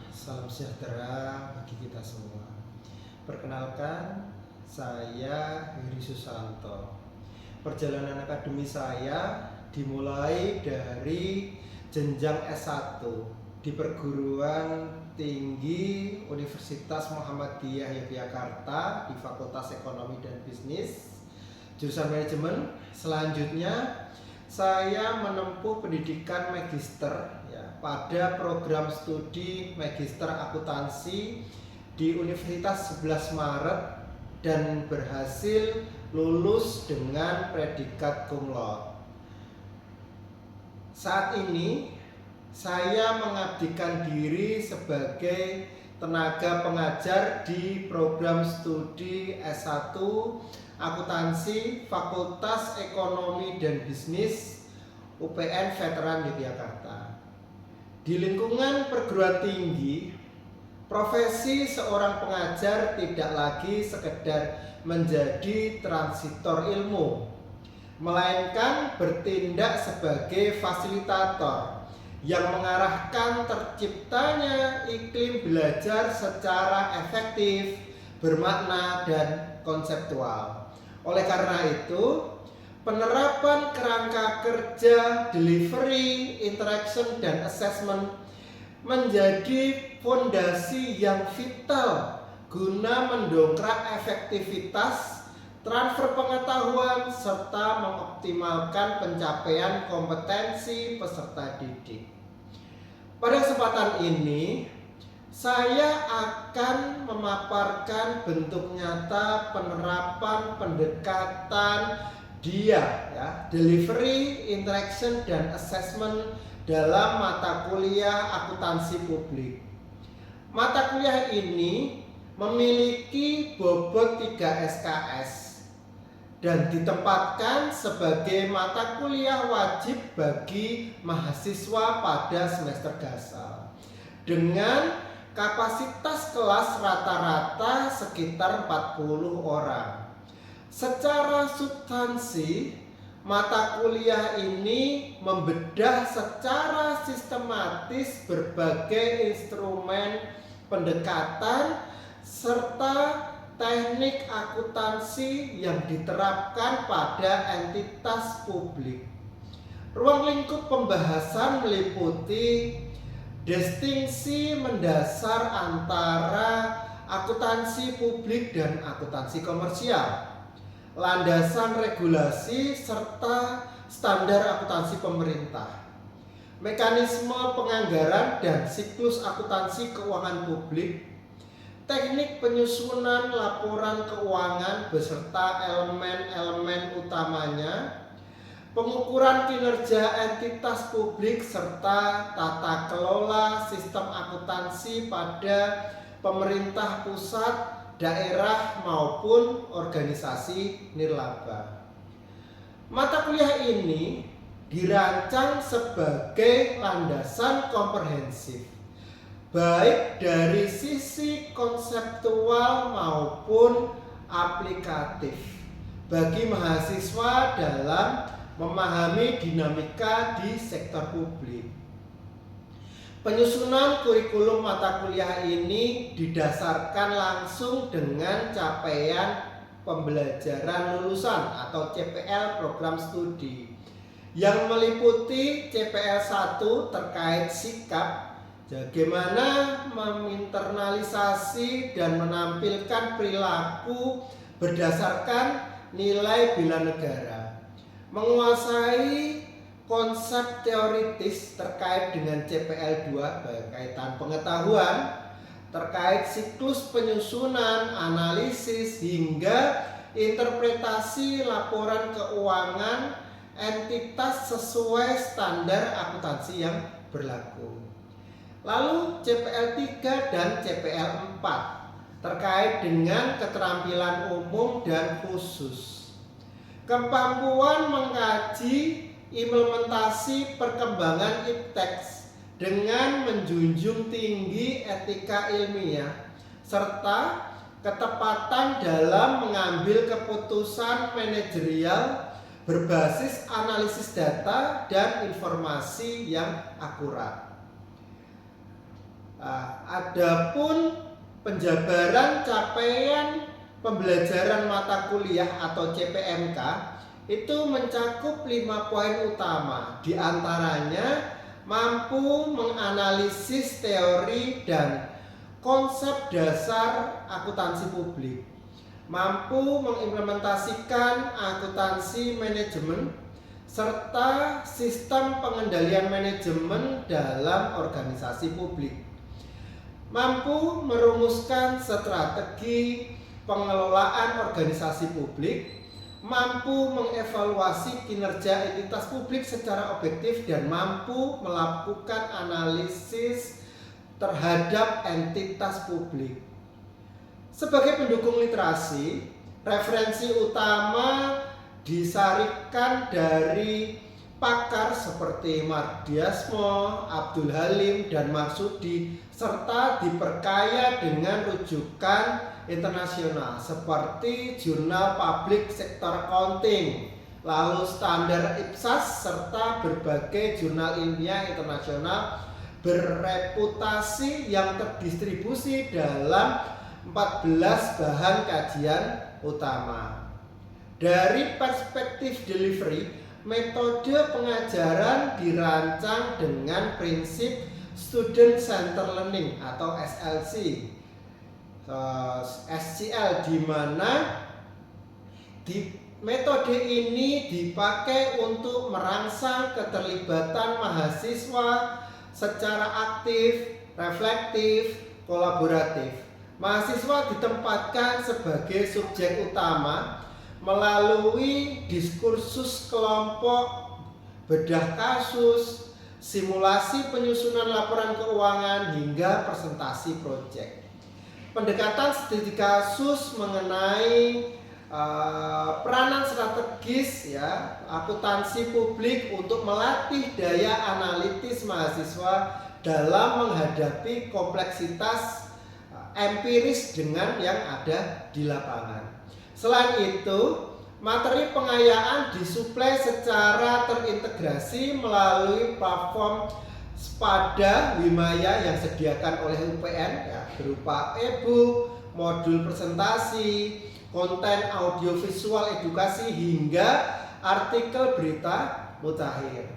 salam sejahtera bagi kita semua. Perkenalkan, saya Heri Susanto. Perjalanan akademi saya dimulai dari jenjang S1 di Perguruan Tinggi Universitas Muhammadiyah Yogyakarta di Fakultas Ekonomi dan Bisnis, jurusan manajemen. Selanjutnya saya menempuh pendidikan magister pada program studi Magister Akuntansi di Universitas 11 Maret dan berhasil lulus dengan predikat cum laude. Saat ini saya mengabdikan diri sebagai tenaga pengajar di program studi S1 Akuntansi Fakultas Ekonomi dan Bisnis UPN Veteran Yogyakarta. Di lingkungan perguruan tinggi, profesi seorang pengajar tidak lagi sekedar menjadi transitor ilmu, melainkan bertindak sebagai fasilitator yang mengarahkan terciptanya iklim belajar secara efektif, bermakna, dan konseptual. Oleh karena itu, penerapan kerangka kerja, delivery, interaction, dan assessment menjadi fondasi yang vital guna mendongkrak efektivitas, transfer pengetahuan, serta mengoptimalkan pencapaian kompetensi peserta didik. Pada kesempatan ini, saya akan memaparkan bentuk nyata penerapan pendekatan delivery, interaction, dan assessment dalam mata kuliah akuntansi publik. Mata kuliah ini memiliki bobot 3 SKS dan ditempatkan sebagai mata kuliah wajib bagi mahasiswa pada semester gasal dengan kapasitas kelas rata-rata sekitar 40 orang. Secara substansi, mata kuliah ini membedah secara sistematis berbagai instrumen pendekatan serta teknik akuntansi yang diterapkan pada entitas publik. Ruang lingkup pembahasan meliputi distingsi mendasar antara akuntansi publik dan akuntansi komersial, landasan regulasi serta standar akuntansi pemerintah, mekanisme penganggaran dan siklus akuntansi keuangan publik, teknik penyusunan laporan keuangan beserta elemen-elemen utamanya, pengukuran kinerja entitas publik serta tata kelola sistem akuntansi pada pemerintah pusat, daerah maupun organisasi nirlaba. Mata kuliah ini dirancang sebagai landasan komprehensif, baik dari sisi konseptual maupun aplikatif bagi mahasiswa dalam memahami dinamika di sektor publik. Penyusunan kurikulum mata kuliah ini didasarkan langsung dengan capaian pembelajaran lulusan atau CPL program studi yang meliputi CPL 1 terkait sikap, bagaimana menginternalisasi dan menampilkan perilaku berdasarkan nilai bela negara, menguasai konsep teoritis terkait dengan CPL 2 berkaitan pengetahuan terkait siklus penyusunan, analisis, hingga interpretasi laporan keuangan entitas sesuai standar akuntansi yang berlaku. Lalu CPL 3 dan CPL 4 terkait dengan keterampilan umum dan khusus, kemampuan mengkaji implementasi perkembangan ipteks dengan menjunjung tinggi etika ilmiah serta ketepatan dalam mengambil keputusan manajerial berbasis analisis data dan informasi yang akurat. Adapun penjabaran capaian pembelajaran mata kuliah atau CPMK itu mencakup 5 poin utama. Di antaranya mampu menganalisis teori dan konsep dasar akuntansi publik, mampu mengimplementasikan akuntansi manajemen serta sistem pengendalian manajemen dalam organisasi publik, mampu merumuskan strategi pengelolaan organisasi publik, mampu mengevaluasi kinerja entitas publik secara objektif, dan mampu melakukan analisis terhadap entitas publik. Sebagai pendukung literasi, referensi utama disarikan dari pakar seperti Mardiasmo, Abdul Halim, dan Marsudi, serta diperkaya dengan rujukan internasional seperti Jurnal Public Sector Accounting, lalu standar IPSAS, serta berbagai jurnal ilmiah internasional berreputasi yang terdistribusi dalam 14 bahan kajian utama. Dari perspektif delivery, metode pengajaran dirancang dengan prinsip Student Center Learning atau SCL, di mana metode ini dipakai untuk merangsang keterlibatan mahasiswa secara aktif, reflektif, kolaboratif. Mahasiswa ditempatkan sebagai subjek utama melalui diskursus kelompok, bedah kasus, simulasi penyusunan laporan keuangan, hingga presentasi proyek. Pendekatan studi kasus mengenai peranan strategis akuntansi publik untuk melatih daya analitis mahasiswa dalam menghadapi kompleksitas empiris dengan yang ada di lapangan. Selain itu, materi pengayaan disuplai secara terintegrasi melalui platform Spada Wimaya yang disediakan oleh UPN berupa e-book, modul presentasi, konten audiovisual edukasi, hingga artikel berita mutakhir.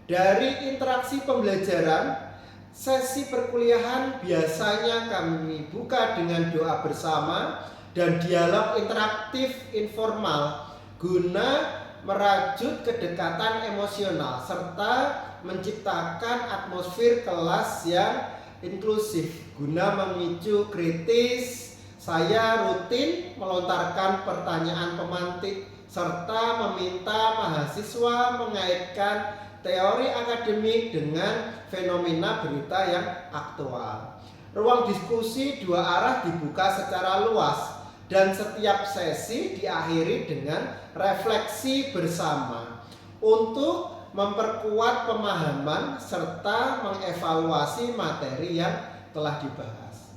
Dari interaksi pembelajaran, sesi perkuliahan biasanya kami buka dengan doa bersama dan dialog interaktif informal guna merajut kedekatan emosional serta menciptakan atmosfer kelas yang inklusif. Guna memicu kritis, saya rutin melontarkan pertanyaan pemantik serta meminta mahasiswa mengaitkan teori akademik dengan fenomena berita yang aktual. Ruang diskusi dua arah dibuka secara luas dan setiap sesi diakhiri dengan refleksi bersama untuk memperkuat pemahaman serta mengevaluasi materi yang telah dibahas.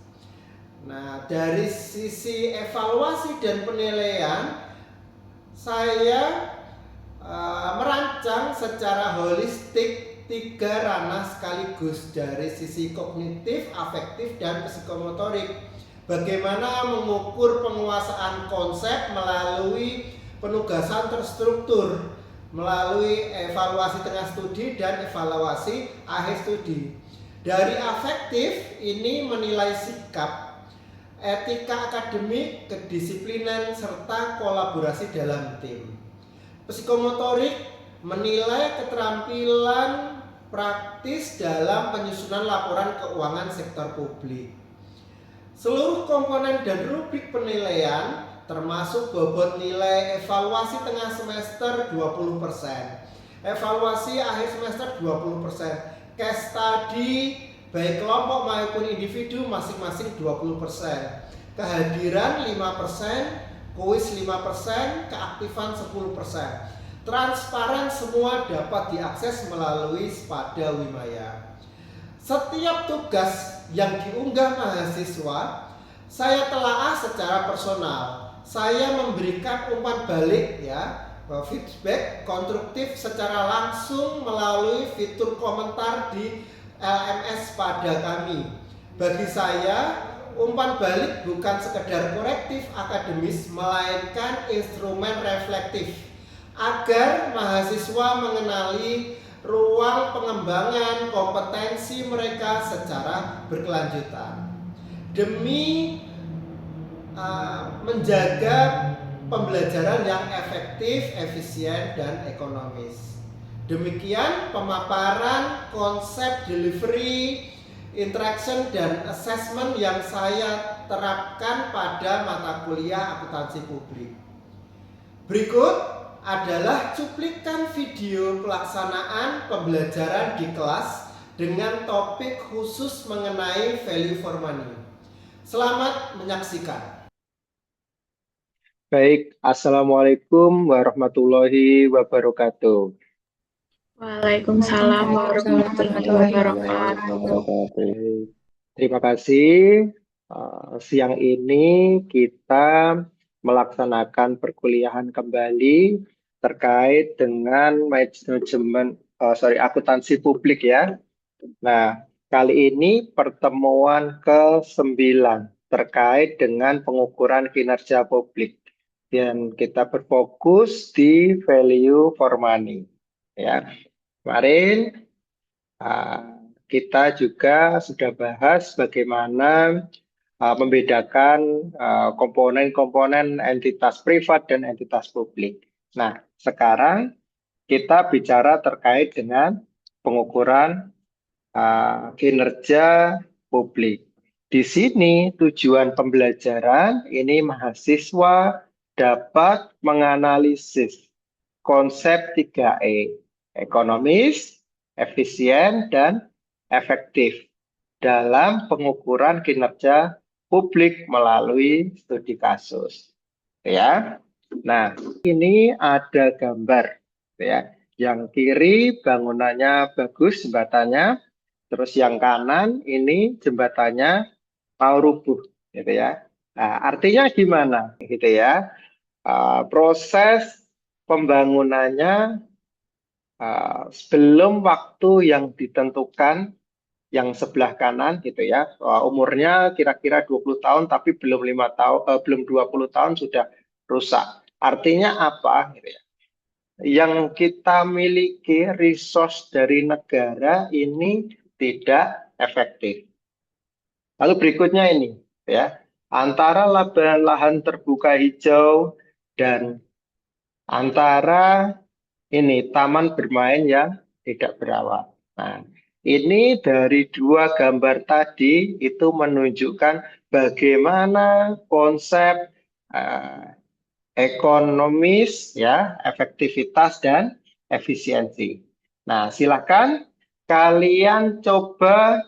Nah, dari sisi evaluasi dan penilaian, saya merancang secara holistik 3 ranah sekaligus dari sisi kognitif, afektif, dan psikomotorik. Bagaimana mengukur penguasaan konsep melalui penugasan terstruktur, melalui evaluasi tengah studi dan evaluasi akhir studi. Dari afektif ini menilai sikap, etika akademik, kedisiplinan, serta kolaborasi dalam tim. Psikomotorik menilai keterampilan praktis dalam penyusunan laporan keuangan sektor publik. Seluruh komponen dan rubrik penilaian termasuk bobot nilai evaluasi tengah semester 20%, evaluasi akhir semester 20%, case study baik kelompok maupun individu masing-masing 20%, kehadiran 5%, kuis 5%, keaktifan 10%. Transparan semua dapat diakses melalui Spada Wimaya. Setiap tugas yang diunggah mahasiswa, saya telaah secara personal. Saya memberikan umpan balik feedback konstruktif secara langsung melalui fitur komentar di LMS Spada kami. Bagi saya, umpan balik bukan sekedar korektif akademis, melainkan instrumen reflektif agar mahasiswa mengenali ruang pengembangan kompetensi mereka secara berkelanjutan. Demi menjaga pembelajaran yang efektif, efisien, dan ekonomis. Demikian pemaparan konsep delivery, interaction, dan assessment yang saya terapkan pada mata kuliah akuntansi publik. Berikut adalah cuplikan video pelaksanaan pembelajaran di kelas dengan topik khusus mengenai value for money. Selamat menyaksikan. Baik, Assalamualaikum warahmatullahi wabarakatuh. Waalaikumsalam warahmatullahi wabarakatuh. Baik, terima kasih. Siang ini kita melaksanakan perkuliahan kembali terkait dengan akuntansi publik ya. Nah, kali ini pertemuan ke-9 terkait dengan pengukuran kinerja publik. Dan kita berfokus di value for money. Ya, kemarin kita juga sudah bahas bagaimana membedakan komponen-komponen entitas privat dan entitas publik. Nah, sekarang kita bicara terkait dengan pengukuran kinerja publik. Di sini tujuan pembelajaran ini mahasiswa dapat menganalisis konsep 3E, ekonomis, efisien, dan efektif dalam pengukuran kinerja publik melalui studi kasus. Ya. Nah, ini ada gambar ya. Yang kiri bangunannya bagus, jembatannya. Terus yang kanan ini jembatannya mau rubuh, gitu ya. Nah, artinya gimana, gitu ya? Proses pembangunannya sebelum waktu yang ditentukan, yang sebelah kanan, gitu ya. Umurnya kira-kira 20 tahun, tapi belum 20 tahun sudah rusak. Artinya apa, gitu ya? Yang kita miliki resource dari negara ini tidak efektif. Lalu berikutnya ini, ya, antara lahan terbuka hijau dan antara ini taman bermain yang tidak berawak. Nah, ini dari dua gambar tadi itu menunjukkan bagaimana konsep ekonomis, ya, efektivitas dan efisiensi. Nah, silakan kalian coba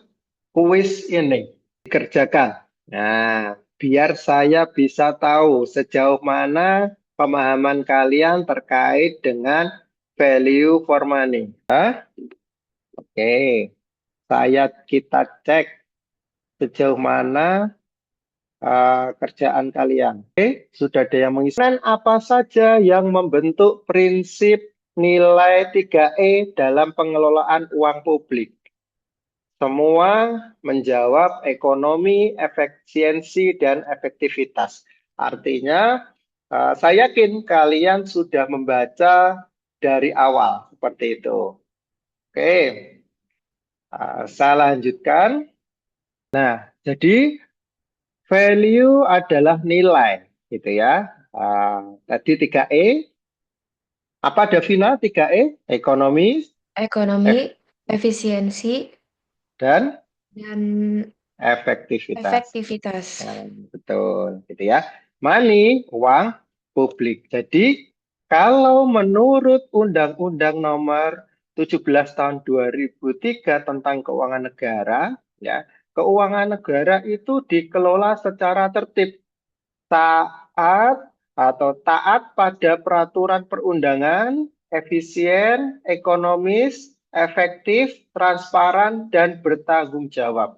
kuis ini dikerjakan. Nah, biar saya bisa tahu sejauh mana pemahaman kalian terkait dengan value for money. Oke, kita cek sejauh mana kerjaan kalian. Oke, sudah ada yang mengisi. Apa saja yang membentuk prinsip nilai 3E dalam pengelolaan uang publik? Semua menjawab ekonomi, efisiensi, dan efektivitas. Artinya, saya yakin kalian sudah membaca dari awal seperti itu. Oke, saya lanjutkan. Nah, jadi value adalah nilai, gitu ya. Tadi 3E. Apa Davina 3E? Ekonomi, Ekonomi, efisiensi, dan dan efektivitas. efektivitas. Betul, gitu ya. Money, uang publik. Jadi, kalau menurut Undang-Undang Nomor 17 Tahun 2003 tentang keuangan negara, ya, keuangan negara itu dikelola secara tertib, taat pada peraturan perundangan, efisien, ekonomis, efektif, transparan, dan bertanggung jawab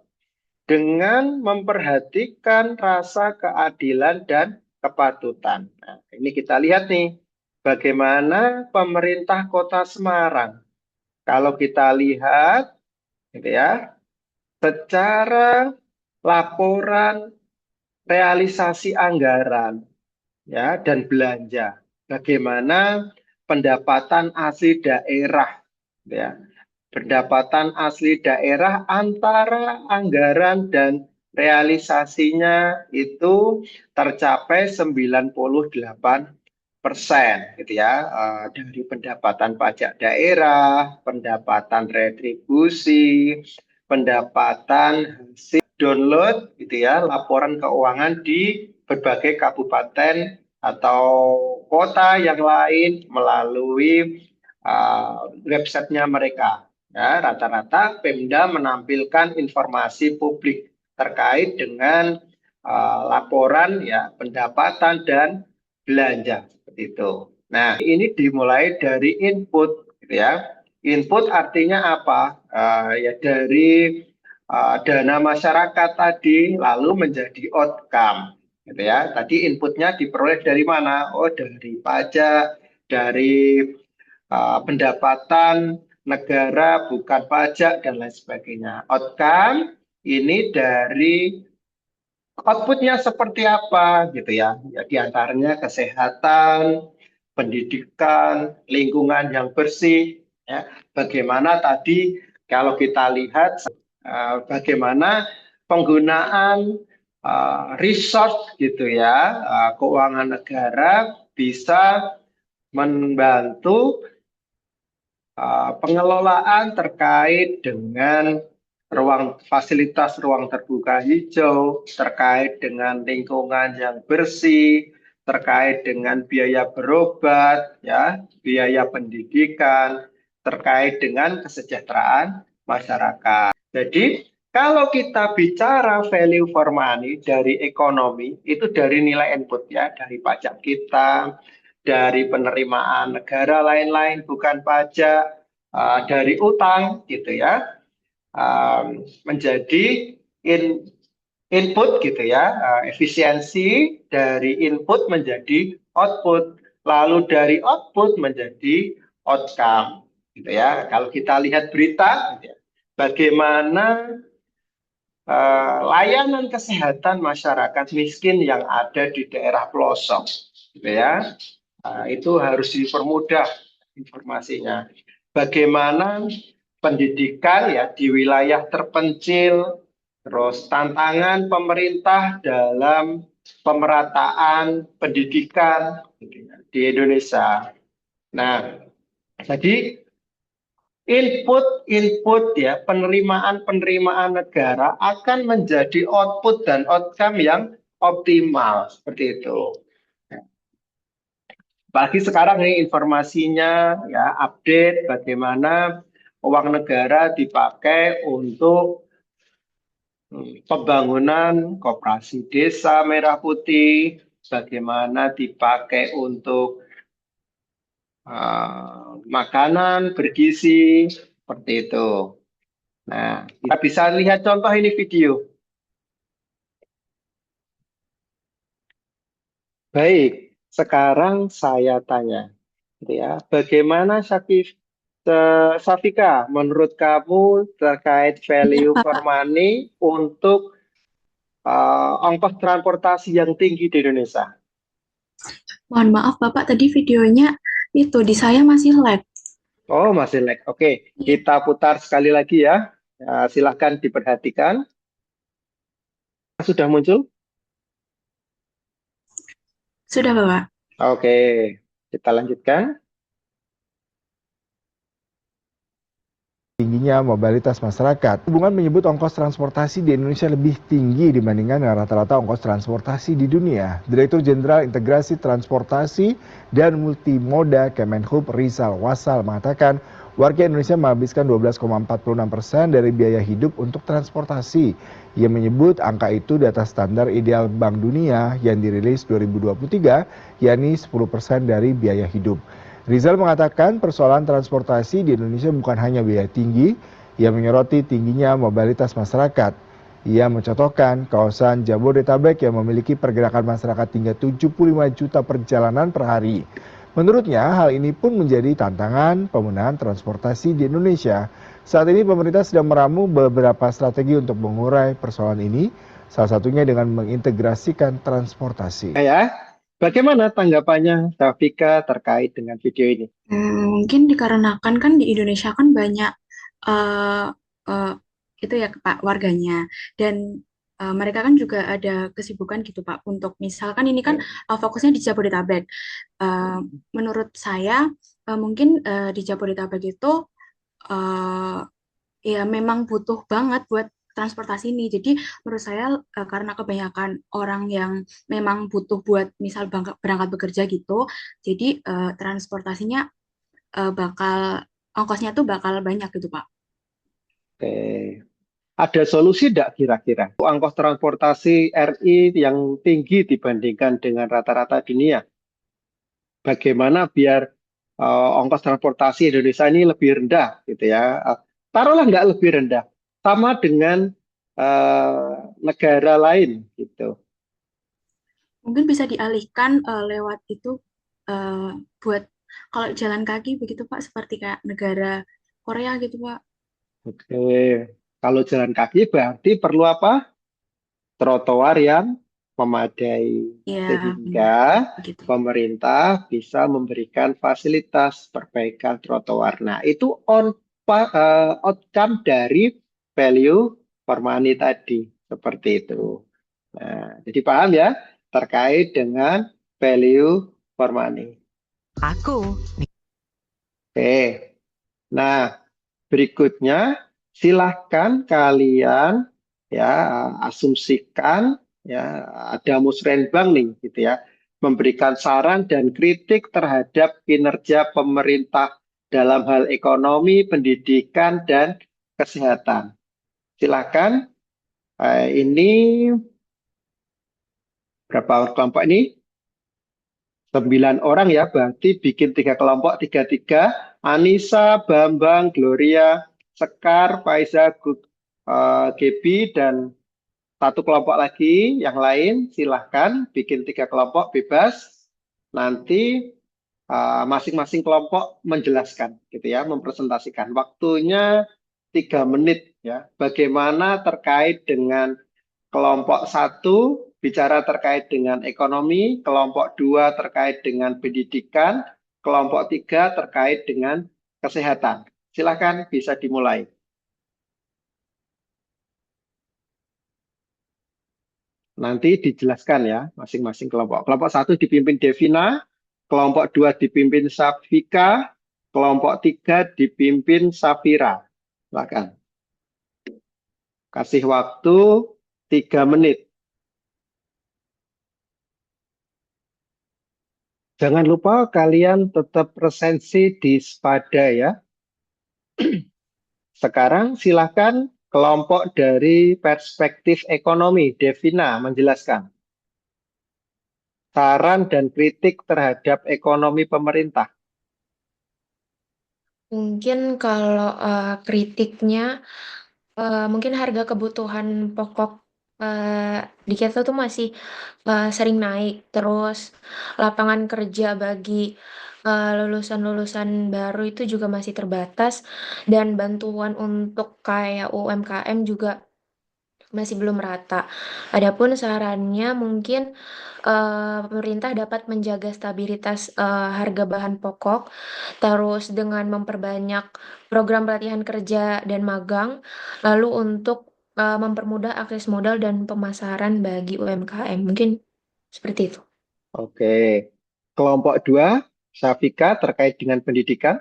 dengan memperhatikan rasa keadilan dan kepatutan. Nah, ini kita lihat nih, bagaimana pemerintah Kota Semarang. Kalau kita lihat, gitu ya, secara laporan realisasi anggaran ya dan belanja. Bagaimana pendapatan asli daerah ya. Pendapatan asli daerah antara anggaran dan realisasinya itu tercapai 98% gitu ya, dari pendapatan pajak daerah, pendapatan retribusi, pendapatan hasil download gitu ya, laporan keuangan di berbagai kabupaten atau kota yang lain melalui websitenya mereka. Ya, rata-rata Pemda menampilkan informasi publik terkait dengan laporan ya pendapatan dan belanja seperti itu. Nah, ini dimulai dari input, gitu ya. Input artinya apa? Ya dari dana masyarakat tadi lalu menjadi outcome, gitu ya. Tadi inputnya diperoleh dari mana? Oh, dari pajak, dari pendapatan negara bukan pajak dan lain sebagainya. Outcome ini dari outputnya seperti apa gitu ya. Ya diantaranya kesehatan, pendidikan, lingkungan yang bersih. Ya. Bagaimana tadi kalau kita lihat bagaimana penggunaan resource gitu ya, keuangan negara bisa membantu pengelolaan terkait dengan fasilitas ruang terbuka hijau, terkait dengan lingkungan yang bersih, terkait dengan biaya berobat, ya, biaya pendidikan, terkait dengan kesejahteraan masyarakat. Jadi kalau kita bicara value for money dari ekonomi, itu dari nilai input ya, dari pajak kita, dari penerimaan negara lain-lain bukan pajak, dari utang gitu ya, menjadi input gitu ya, efisiensi dari input menjadi output, lalu dari output menjadi outcome gitu ya. Kalau kita lihat berita gitu ya, bagaimana layanan kesehatan masyarakat miskin yang ada di daerah pelosok gitu ya. Itu harus dipermudah informasinya. Bagaimana pendidikan ya di wilayah terpencil, terus tantangan pemerintah dalam pemerataan pendidikan gitu ya, di Indonesia. Nah, jadi input ya penerimaan negara akan menjadi output dan outcome yang optimal seperti itu. Bagi sekarang ini informasinya ya update bagaimana uang negara dipakai untuk pembangunan koperasi desa Merah Putih, bagaimana dipakai untuk makanan bergizi seperti itu. Nah, kita bisa lihat contoh ini video. Baik, sekarang saya tanya, gitu ya, bagaimana Safika, menurut kamu terkait value Iya, for Pak. money untuk ongkos transportasi yang tinggi di Indonesia? Mohon maaf, Bapak, tadi videonya itu di saya masih lag. Oh, masih lag. Oke, kita putar sekali lagi ya. Silahkan diperhatikan. Sudah muncul? Sudah, Bapak. Oke, kita lanjutkan. Tingginya mobilitas masyarakat. Hubungan menyebut ongkos transportasi di Indonesia lebih tinggi dibandingkan dengan rata-rata ongkos transportasi di dunia. Direktur Jenderal Integrasi Transportasi dan Multimoda Kemenhub Rizal Wasal mengatakan warga Indonesia menghabiskan 12,46% dari biaya hidup untuk transportasi. Ia menyebut angka itu di atas standar ideal Bank Dunia yang dirilis 2023, yakni 10% dari biaya hidup. Rizal mengatakan persoalan transportasi di Indonesia bukan hanya biaya tinggi, ia menyoroti tingginya mobilitas masyarakat. Ia mencontohkan kawasan Jabodetabek yang memiliki pergerakan masyarakat hingga 75 juta perjalanan per hari. Menurutnya hal ini pun menjadi tantangan penggunaan transportasi di Indonesia. Saat ini pemerintah sedang meramu beberapa strategi untuk mengurai persoalan ini, salah satunya dengan mengintegrasikan transportasi. Ya, bagaimana tanggapannya Tafika terkait dengan video ini? Mungkin dikarenakan kan di Indonesia kan banyak eh eh, itu ya Pak warganya dan mereka kan juga ada kesibukan gitu Pak untuk misalkan ini kan fokusnya di Jabodetabek. Eh, Menurut saya mungkin di Jabodetabek itu eh, ya memang butuh banget buat transportasi ini. Jadi menurut saya karena kebanyakan orang yang memang butuh buat misal berangkat bekerja gitu, jadi transportasinya bakal ongkosnya tuh bakal banyak gitu Pak. Oke. Ada solusi tidak kira-kira? Ongkos transportasi RI yang tinggi dibandingkan dengan rata-rata dunia. Bagaimana biar ongkos transportasi Indonesia ini lebih rendah gitu ya. Taruhlah nggak lebih rendah, sama dengan negara lain gitu. Mungkin bisa dialihkan lewat itu eh, buat kalau jalan kaki begitu Pak, seperti kayak negara Korea gitu Pak. Oke, kalau jalan kaki berarti perlu apa? Trotoar yang memadai Iya, benar. sehingga Begitu. pemerintah bisa memberikan fasilitas perbaikan trotoar. Nah, itu outcome dari value for money tadi seperti itu. Nah, jadi paham ya terkait dengan value for money. Aku. Oke. Nah, berikutnya silahkan kalian ya asumsikan ya ada musrenbang nih gitu ya memberikan saran dan kritik terhadap kinerja pemerintah dalam hal ekonomi, pendidikan dan kesehatan. Silakan ini berapa kelompok ini? 9 orang ya, berarti bikin 3 kelompok, 3-3. Anissa, Bambang, Gloria, Sekar, Faiza, Gebi, dan satu kelompok lagi yang lain. Silahkan bikin 3 kelompok bebas. Nanti masing-masing kelompok menjelaskan, gitu ya, mempresentasikan. Waktunya 3 menit ya. Bagaimana terkait dengan kelompok 1 bicara terkait dengan ekonomi, kelompok 2 terkait dengan pendidikan, kelompok 3 terkait dengan kesehatan. Silakan bisa dimulai. Nanti dijelaskan ya masing-masing kelompok. Kelompok 1 dipimpin Devina, kelompok 2 dipimpin Safika, kelompok 3 dipimpin Safira. Silakan. Kasih waktu 3 menit. Jangan lupa kalian tetap presensi di Spada ya. Sekarang silakan kelompok dari perspektif ekonomi, Devina menjelaskan saran dan kritik terhadap ekonomi pemerintah. Mungkin kalau kritiknya mungkin harga kebutuhan pokok di kita tuh masih sering naik, terus lapangan kerja bagi lulusan-lulusan baru itu juga masih terbatas, dan bantuan untuk kayak UMKM juga masih belum rata. Adapun sarannya mungkin pemerintah dapat menjaga stabilitas harga bahan pokok, terus dengan memperbanyak program pelatihan kerja dan magang, lalu untuk mempermudah akses modal dan pemasaran bagi UMKM. Mungkin seperti itu. Oke. Kelompok 2, Safika terkait dengan pendidikan.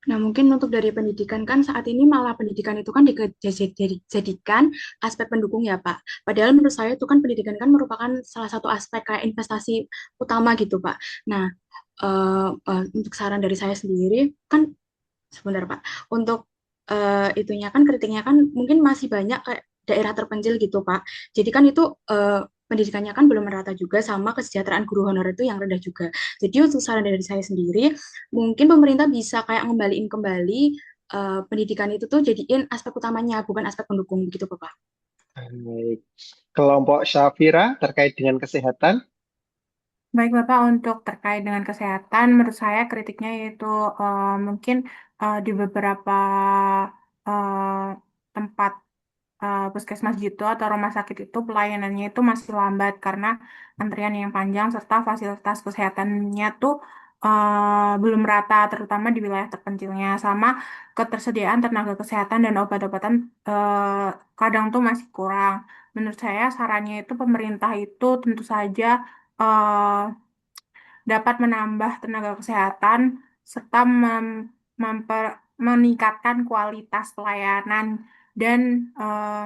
Nah, mungkin untuk dari pendidikan kan saat ini malah pendidikan itu kan dijadikan aspek pendukung ya, Pak. Padahal menurut saya itu kan pendidikan kan merupakan salah satu aspek kayak investasi utama gitu, Pak. Nah, untuk saran dari saya sendiri kan sebentar, Pak. Untuk itunya kan kritiknya kan mungkin masih banyak kayak daerah terpencil gitu, Pak. Jadi kan itu pendidikannya kan belum merata juga sama kesejahteraan guru honorer itu yang rendah juga. Jadi untuk saran dari saya sendiri, mungkin pemerintah bisa kayak ngembaliin kembali pendidikan itu tuh jadiin aspek utamanya, bukan aspek pendukung gitu, Pak. Baik. Kelompok Syafira terkait dengan kesehatan. Baik Bapak, untuk terkait dengan kesehatan, menurut saya kritiknya yaitu mungkin di beberapa tempat puskesmas gitu atau rumah sakit itu pelayanannya itu masih lambat karena antrian yang panjang serta fasilitas kesehatannya tuh belum rata, terutama di wilayah terpencilnya, sama ketersediaan tenaga kesehatan dan obat-obatan kadang tuh masih kurang. Menurut saya sarannya itu pemerintah itu tentu saja eh, dapat menambah tenaga kesehatan serta meningkatkan kualitas pelayanan dan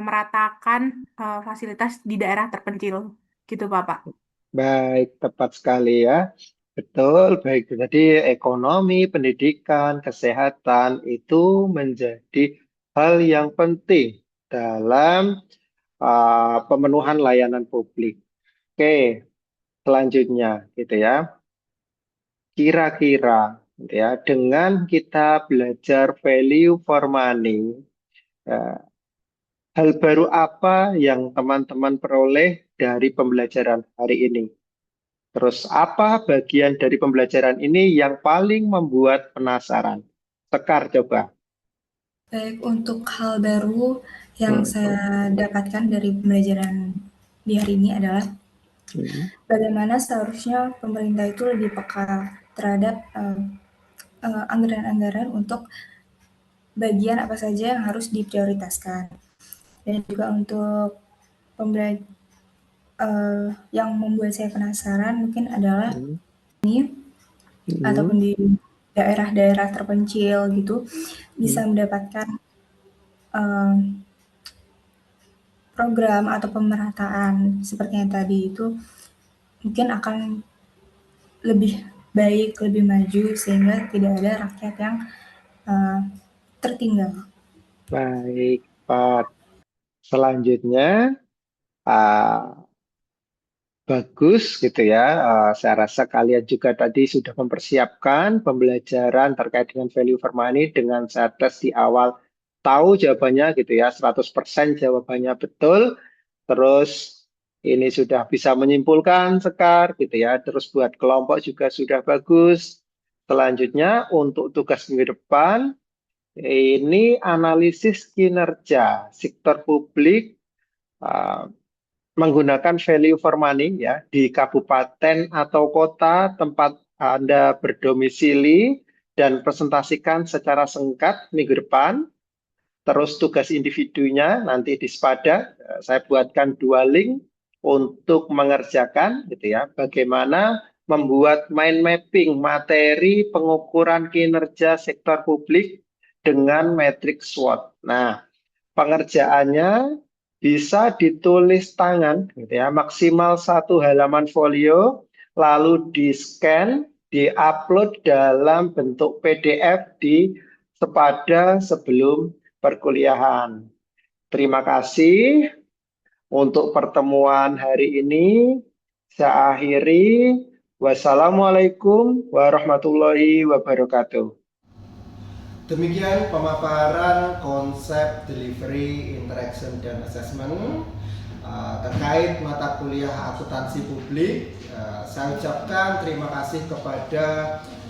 meratakan fasilitas di daerah terpencil gitu Bapak. Baik, tepat sekali ya. Betul, baik. Jadi ekonomi, pendidikan, kesehatan itu menjadi hal yang penting dalam pemenuhan layanan publik. Oke, selanjutnya gitu ya. Kira-kira gitu ya, dengan kita belajar value for money, eh, hal baru apa yang teman-teman peroleh dari pembelajaran hari ini? Terus apa bagian dari pembelajaran ini yang paling membuat penasaran? Sekar coba. Baik, untuk hal baru yang saya dapatkan dari pembelajaran di hari ini adalah bagaimana seharusnya pemerintah itu lebih peka terhadap anggaran-anggaran untuk bagian apa saja yang harus diprioritaskan. Dan juga untuk yang membuat saya penasaran mungkin adalah ini ataupun di daerah-daerah terpencil gitu bisa mendapatkan program atau pemerataan seperti yang tadi itu mungkin akan lebih baik, lebih maju sehingga tidak ada rakyat yang tertinggal. Baik, Pak. Selanjutnya, bagus gitu ya. Saya rasa kalian juga tadi sudah mempersiapkan pembelajaran terkait dengan value for money dengan saya tes di awal tahu jawabannya gitu ya, 100% jawabannya betul. Terus ini sudah bisa menyimpulkan Sekar gitu ya. Terus buat kelompok juga sudah bagus. Selanjutnya untuk tugas minggu depan, ini analisis kinerja sektor publik menggunakan value for money ya di kabupaten atau kota tempat Anda berdomisili dan presentasikan secara singkat minggu depan. Terus tugas individunya nanti di Spada saya buatkan 2 link untuk mengerjakan gitu ya. Bagaimana membuat mind mapping materi pengukuran kinerja sektor publik dengan metrik SWOT. Nah, pengerjaannya bisa ditulis tangan gitu ya, maksimal 1 halaman folio, lalu di-scan, di-upload dalam bentuk PDF di Spada sebelum perkuliahan. Terima kasih untuk pertemuan hari ini. Saya akhiri. Wassalamualaikum warahmatullahi wabarakatuh. Demikian pemaparan konsep delivery, interaction, dan assessment terkait mata kuliah akuntansi publik. Saya ucapkan terima kasih kepada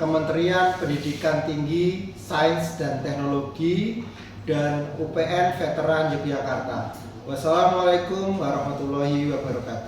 Kementerian Pendidikan Tinggi, Sains dan Teknologi dan UPN Veteran Yogyakarta. Wassalamualaikum warahmatullahi wabarakatuh.